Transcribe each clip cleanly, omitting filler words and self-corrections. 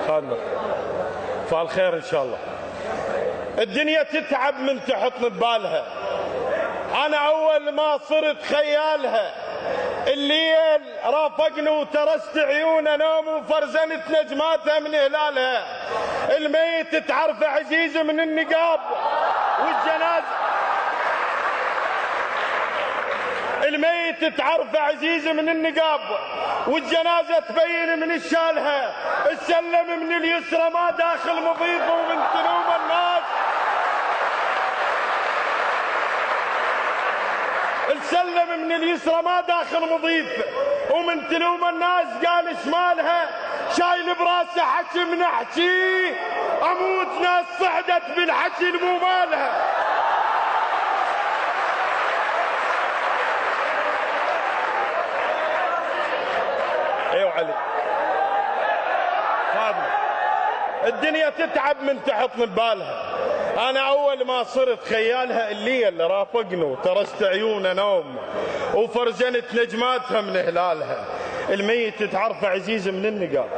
خادمك فالخير ان شاء الله. الدنيا تتعب من تحط ببالها، انا اول ما صرت خيالها الليل رافقني وترست عيونه نوم وفرزنت نجماتها من هلالها. الميت تعرف عزيز من النقاب والجنازه، الميت تعرف عزيز من النقاب والجنازه تبين من الشالها. السلم من اليسرى ما داخل مضيف ومن تلوم الناس، السلم من اليسرى ما داخل مضيف ومن تلوم الناس. قال شمالها شايل براسه حكي من احكي، اموت ناس صعدت بالحكي المو مالها. ايوه علي خادم. الدنيا تتعب من تحط ببالها، انا اول ما صرت خيالها الليل رافقني وترست عيونه نوم وفرزنت نجماتها من هلالها. الميت تعرف عزيز من النقاب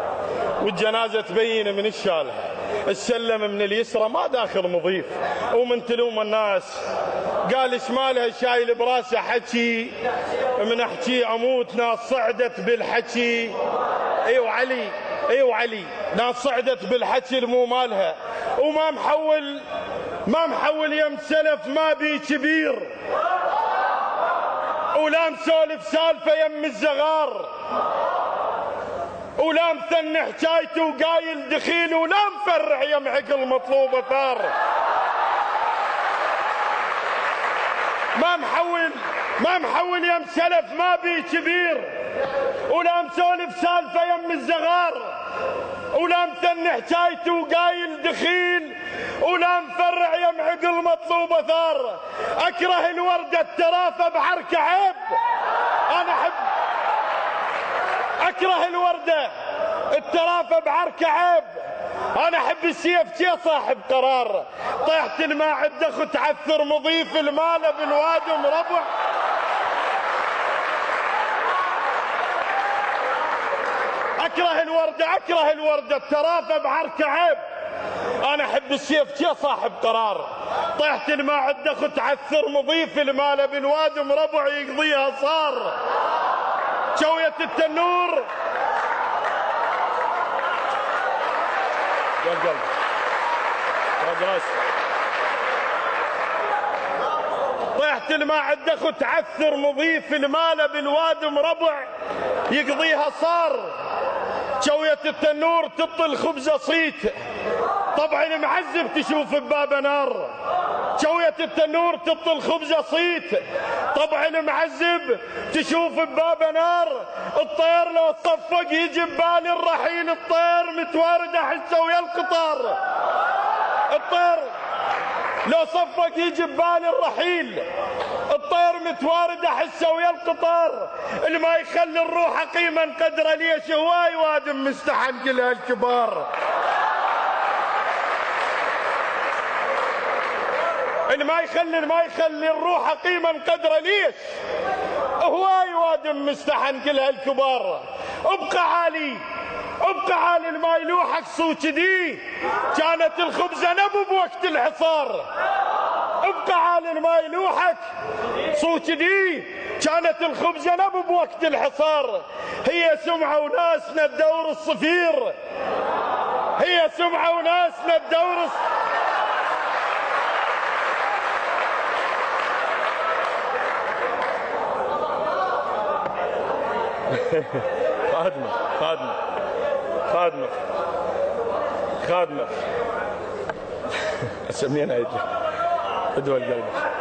والجنازه تبين من الشالها. السلم من اليسرى ما داخل مضيف ومن تلوم الناس. قال شمالها شايل براسه حكي من احكي، اموت ناس صعدت بالحكي. ايوه علي ايوه علي، ناس صعدت بالحكي المو مالها. وما محول يم سلف ما بي كبير، ولا مسولف سالفه يم الزغار، ولا مثني حكايته وقايل دخيل، ولا مفرح يم عقل مطلوب ثار. ما محول يم سلف ما بي كبير، ولا مسولف سالفه يم الزغار، ولا مثني حكايته وقايل دخيل، ولا مفرع يم عقل مطلوب ثار. اكره الورده الترافه بعركه عيب، انا احب اكره الورده الترافه بعركه عيب. انا احب السيف شي صاحب قرار. طيحت الماعده اخو تعثر مضيف المال بالوادي مربع. اكره الورده الترافه بعركه عيب. انا احب السيف شي صاحب قرار. طيحت الماعده اخو تعثر مضيف المال بالوادي مربع يقضيها صار. شويه التنور يا قلب يا راسي. طيحت الماعده اخو تعثر مضيف المال بالوادي مربع يقضيها صار. شويه التنور تطل الخبزه صيت، طبعا معذب تشوف ببابه نار. شويه التنور تطل الخبزه صيت، طبعا معذب تشوف ببابه نار. الطير لو صفق يجي ببالي الرحيل، الطير متوارد احسه ويا القطار. الطير لو صفق يجي ببالي الرحيل، الطير متوارد احسه ويا القطار. اللي ما يخلي الروح قيمه قدره ليش هواي وادم مستحن كل هالكبار. اللي ما يخلي الروح قيمه قدره ليش هواي وادم مستحن كل هالكبار. ابقى عالي الماي لوحك صوت دي، كانت الخبزه نبو بوقت الحصار. ابقى عالي الماي لوحك صوت دي، كانت الخبزه نبو بوقت الحصار. هي سمعه وناسنا الدور الصفير، هي سمعه وناسنا الدور خادمك اسمينا ايدي ادول قلبك.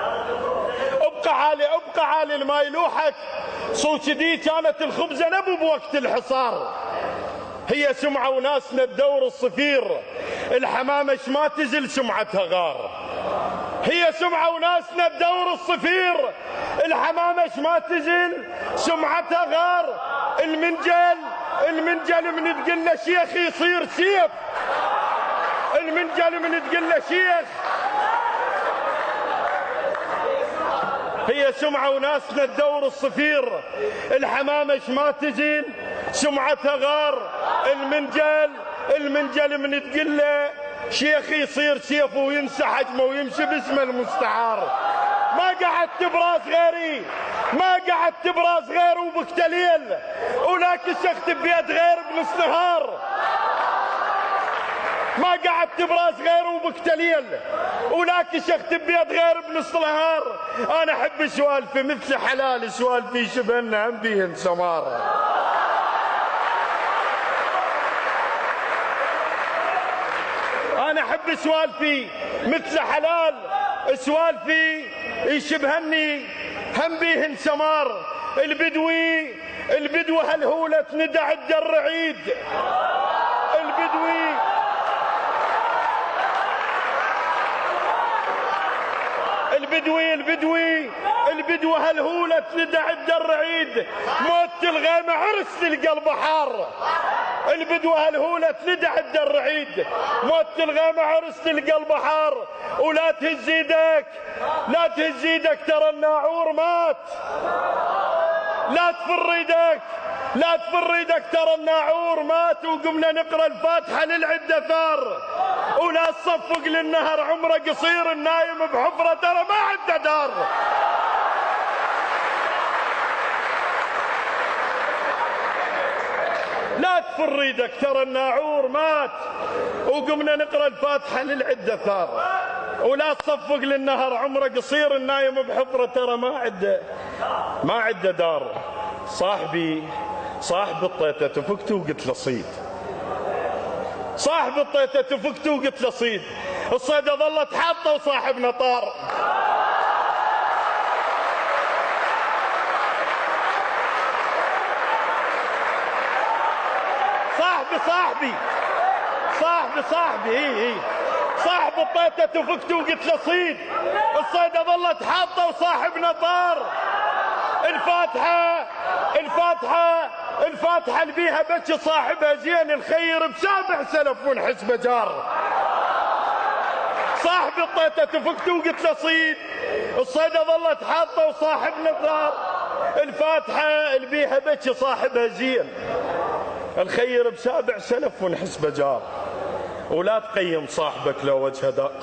ابقى عالي الماي لوحك صوت دي، كانت الخبزه نبو بوقت الحصار. هي سمعه وناسنا الدور الصفير، الحمامش ما تزل سمعتها غار. هي سمعه وناسنا الدور الصفير، الحمامش ما تزل سمعتها غار. المنجل من تقول له شيخ يصير سيف، المنجل من تقول له شيخ. هي سمعه وناسنا الدور الصفير، الحمامش ما تزين سمعتها غار. المنجل المنجل من تقله شيخ يصير سيفه وينسى حجمه ويمشي باسمه المستعار. ما قعدت براس غيري، ما قعدت براس غير وبكتليل، ولا كشخت بيد غير بنص نهار. ما قعدت براس غير وبكتليل، ولا كشخت بيد غير بنص نهار. انا احب سوالفي مثل حلال سوالفي شبهنا هم بيهن سمار. انا احب سوالفي مثل حلال سوالفي يشبهني هم بيهن سمار. البدوي هالهولة تندع الدرعيد. البدوي هالهولة تندع الدرعيد. موت الغيمة عرس تلقى البحار. البدوي هالهولة تندع الدرعيد. موت الغيمة عرس تلقى البحار. ولا تهز ايدك، لا تهز ايدك ترى الناعور مات. لا تفر ايدك، لا تفر ايدك ترى الناعور مات. وقمنا نقرا الفاتحة للعدة ثار. ولا تصفق للنهر عمره قصير، النايم بحفرة ترى ما عنده دار. لا تفر ايدك ترى الناعور مات. وقمنا نقرا الفاتحة للعدة ثار. ولا تصفق للنهر عمره قصير، النايم بحفرة ترى ما عنده دار. صاحب الطيتة تفكت وقلت له صيد. صاحب الطيتة تفكت وقلت له صيد. الصيدة ظلت حاطة وصاحبنا طار. صاحبي صاحب الطيتة تفكت وقلت له صيد. الصيدة ظلت حاطة وصاحبنا طار. الفاتحة اللي بيها بكي صاحبها زين، الخير بسابع سلف ونحسبه جار. صاحب الطيتة تفكت وقلت له صيد. الصيدة ظلت حاطة وصاحبنا طار. الفاتحة اللي بيها بكي صاحبها زين، الخير بسابع سلف ونحسبه جار. ولا تقيم صاحبك لو وجهه داق،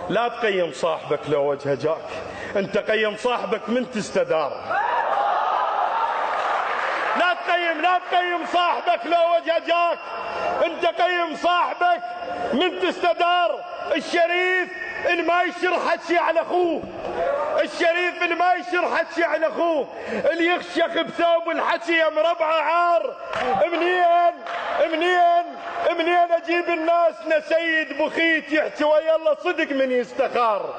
لا تقيم صاحبك لو وجهه جاك. انت قيم صاحبك من تستدار. لا تقيم صاحبك لو وجهه جاك. انت قيم صاحبك من تستدار. الشريف اللي ما يشر حكي على اخوه، الشريف اللي ما يشر حكي على اخوه، اللي يخشخ بثوب الحكي يا مربعه عار. منين اجيب الناس نسيد بخيت يحكي ويا الله صدق من يستخار.